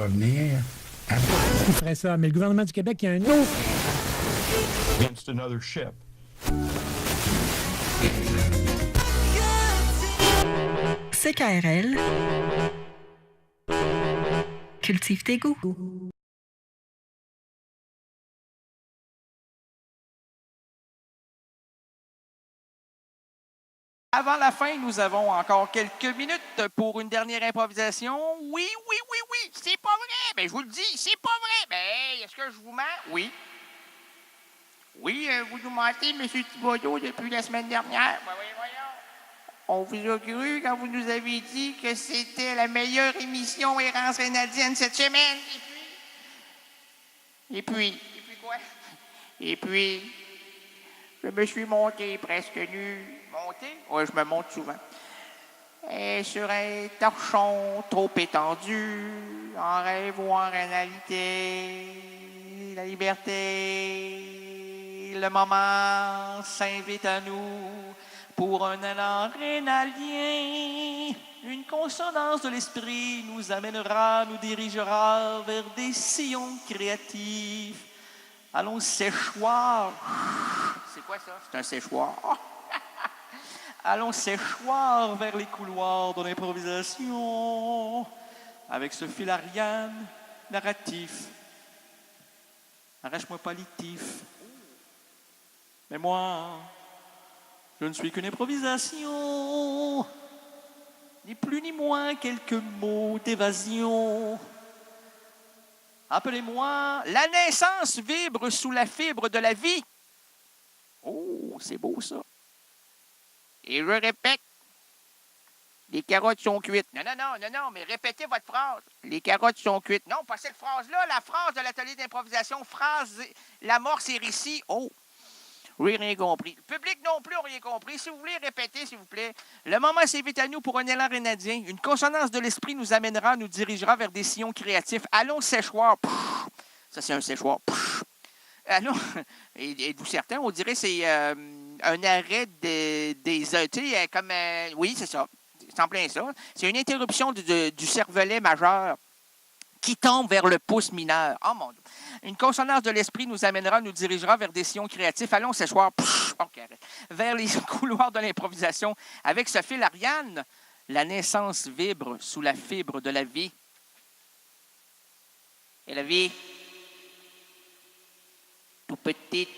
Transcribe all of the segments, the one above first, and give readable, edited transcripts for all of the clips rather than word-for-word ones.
revenir. Il ferait ça, mais le gouvernement du Québec, il y a un autre. Against another ship. CKRL. Cultive tes goûts. Avant la fin, nous avons encore quelques minutes pour une dernière improvisation. Oui, c'est pas vrai. Ben, je vous le dis, c'est pas vrai. Ben, est-ce que je vous mens? Oui. Oui, vous nous mentez, M. Thibodeau, depuis la semaine dernière. Ben, oui, voyons. On vous a cru quand vous nous avez dit que c'était la meilleure émission Errance Rénadienne cette semaine. Et puis quoi? Et puis, je me suis monté presque nu. Monté? Oui, je me monte souvent. Et sur un torchon trop étendu, en rêve ou en réalité, la liberté, le moment s'invite à nous pour un élan rénalien. Une consonance de l'esprit nous amènera, nous dirigera vers des sillons créatifs. Allons séchoir. C'est quoi ça? C'est un séchoir. Allons séchoir vers les couloirs de l'improvisation avec ce fil Ariane narratif. Arrache-moi pas litif. Mais moi, je ne suis qu'une improvisation, ni plus ni moins quelques mots d'évasion. Appelez-moi la naissance vibre sous la fibre de la vie. Oh, c'est beau ça. Et je répète, les carottes sont cuites. Non, mais répétez votre phrase. Les carottes sont cuites. Non, pas cette phrase-là, la phrase de l'atelier d'improvisation, phrase, l'amorce et récit. Oh, j'ai rien compris. Le public non plus n'a rien compris. Si vous voulez répéter, s'il vous plaît. Le moment s'invite à nous pour un élan rénadien. Une consonance de l'esprit nous amènera, nous dirigera vers des sillons créatifs. Allons séchoir. Pff, ça, c'est un séchoir. Pff. Allons. Êtes-vous certain? On dirait que c'est un arrêt des tu sais, comme... oui, c'est ça. C'est en plein ça. C'est une interruption du cervelet majeur qui tombe vers le pouce mineur. Oh mon Dieu. Une consonance de l'esprit nous amènera, nous dirigera vers des sillons créatifs. Allons s'asseoir vers les couloirs de l'improvisation. Avec ce fil Ariane, la naissance vibre sous la fibre de la vie. Et la vie, tout petite.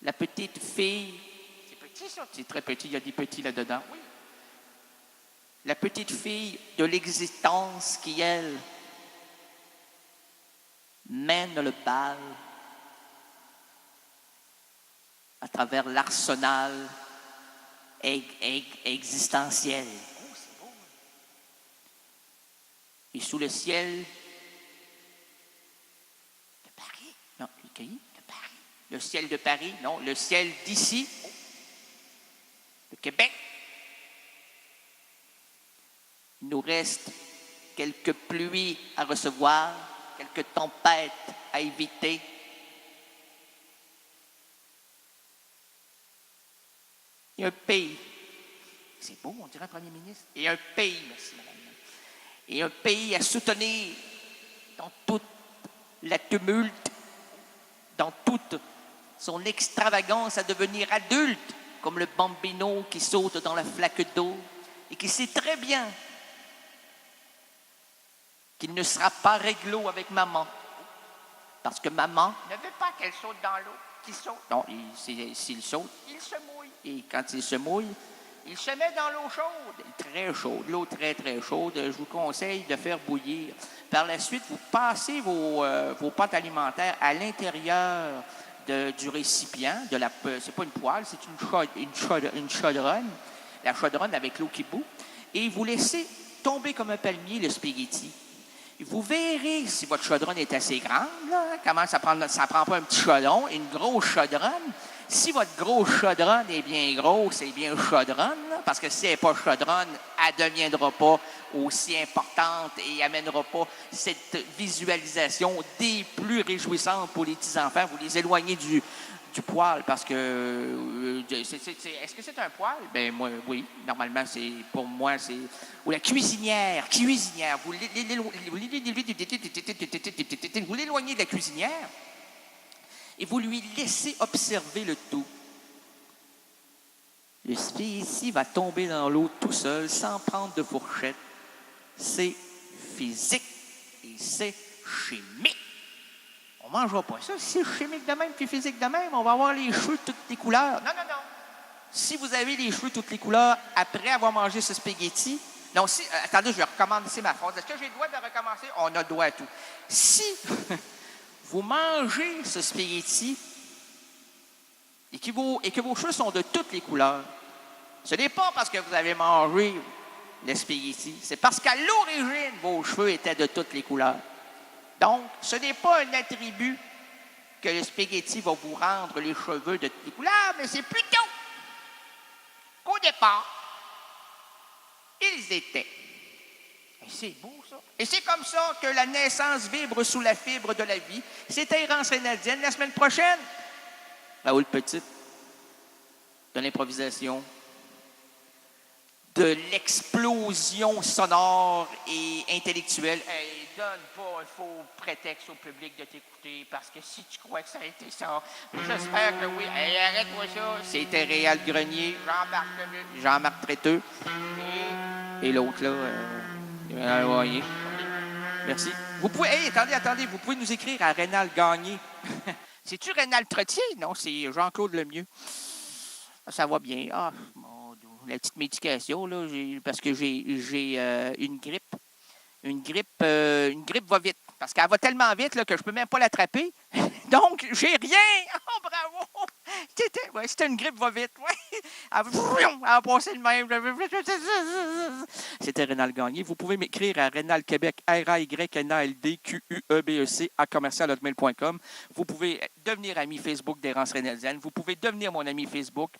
La petite fille, c'est petit ça, c'est très petit, il y a des petits là-dedans. Oui. La petite fille de l'existence qui, elle, mène le bal à travers l'arsenal existentiel. Oh, c'est beau. Et sous le ciel de Paris, non, de Paris. Le ciel de Paris, non, le ciel d'ici, de Québec. Il nous reste quelques pluies à recevoir, quelques tempêtes à éviter. Il y a un pays, c'est beau, on dirait un premier ministre. Il y a un pays, merci madame. Il y a un pays à soutenir dans toute la tumulte, dans toute son extravagance à devenir adulte, comme le bambino qui saute dans la flaque d'eau et qui sait très bien qu'il ne sera pas réglo avec maman. Parce que maman ne veut pas qu'elle saute dans l'eau. Qu'il saute. Non, s'il saute, il se mouille. Et quand il se mouille, il se met dans l'eau chaude. Très chaude, l'eau très, très chaude. Je vous conseille de faire bouillir. Par la suite, vous passez vos pâtes alimentaires à l'intérieur du récipient. C'est pas une poêle, c'est une chaudronne. La chaudronne avec l'eau qui bout. Et vous laissez tomber comme un palmier le spaghetti. Vous verrez si votre chaudronne est assez grande, là, comment ça prend pas un petit chaudron, une grosse chaudronne. Si votre grosse chaudronne est bien grosse, c'est bien chaudronne, là, parce que si elle n'est pas chaudronne, elle ne deviendra pas aussi importante et n'amènera pas cette visualisation des plus réjouissantes pour les petits-enfants. Vous les éloignez du du poil parce que... est-ce que c'est un poil? Ben moi, oui. Normalement, pour moi, c'est... Ou la cuisinière. Cuisinière. Vous l'éloignez de la cuisinière et vous lui laissez observer le tout. Le spaghetti va tomber dans l'eau tout seul, sans prendre de fourchette. C'est physique et c'est chimique. On ne mangera pas ça. Si c'est chimique de même puis physique de même, on va avoir les cheveux de toutes les couleurs. Non, non, non. Si vous avez les cheveux de toutes les couleurs après avoir mangé ce spaghetti... Non, si... attendez, je vais recommencer ma phrase. Est-ce que j'ai le droit de recommencer? On a le droit à tout. Si vous mangez ce spaghetti et que vos cheveux sont de toutes les couleurs, ce n'est pas parce que vous avez mangé le spaghetti, c'est parce qu'à l'origine, vos cheveux étaient de toutes les couleurs. Donc, ce n'est pas un attribut que le spaghetti va vous rendre les cheveux de toutes les couleurs, mais c'est plutôt qu'au départ, ils étaient. Et c'est beau, ça. Et c'est comme ça que la naissance vibre sous la fibre de la vie. C'était Errance Rénaldienne. La semaine prochaine, Raoul Petit, de l'improvisation, de l'explosion sonore et intellectuelle. Hey, donne pas un faux prétexte au public de t'écouter, parce que si tu crois que ça a été ça, j'espère que oui. Hey, arrête-moi ça. C'était Réal Grenier, Jean-Marc Tréteux et l'autre, là, Réal Gagné. Merci. Vous pouvez, attendez, vous pouvez nous écrire à Rénal Gagné. C'est-tu Rénal Trottier? Non, c'est Jean-Claude Lemieux. Ça va bien. Ah, mon Dieu. La petite médication, là, parce que j'ai une grippe. Une grippe va vite. Parce qu'elle va tellement vite là, que je ne peux même pas l'attraper. Donc, j'ai rien. Oh, bravo! C'était une grippe va vite. Ouais. Elle a passé le même. C'était Rénal Gagné. Vous pouvez m'écrire à Rénal Québec, RAYNALDQUEBEC @hotmail.com. Vous pouvez devenir ami Facebook d'Errance Rénaldienne. Vous pouvez devenir mon ami Facebook.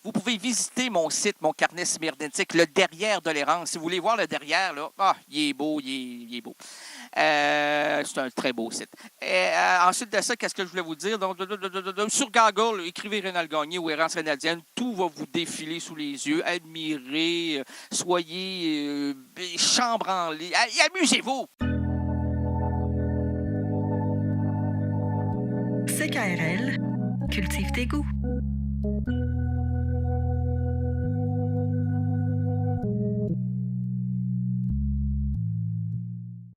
Vous pouvez visiter mon site, mon carnet cybernétique, le derrière de l'errance. Si vous voulez voir le derrière, là, il est beau, il est beau. C'est un très beau site. Ensuite de ça, qu'est-ce que je voulais vous dire? Donc, sur Google, écrivez Rénal Gagné ou Errance Rénaldienne. Tout va vous défiler sous les yeux. Admirez, soyez chambranlés. Amusez-vous! CKRL, cultive tes goûts.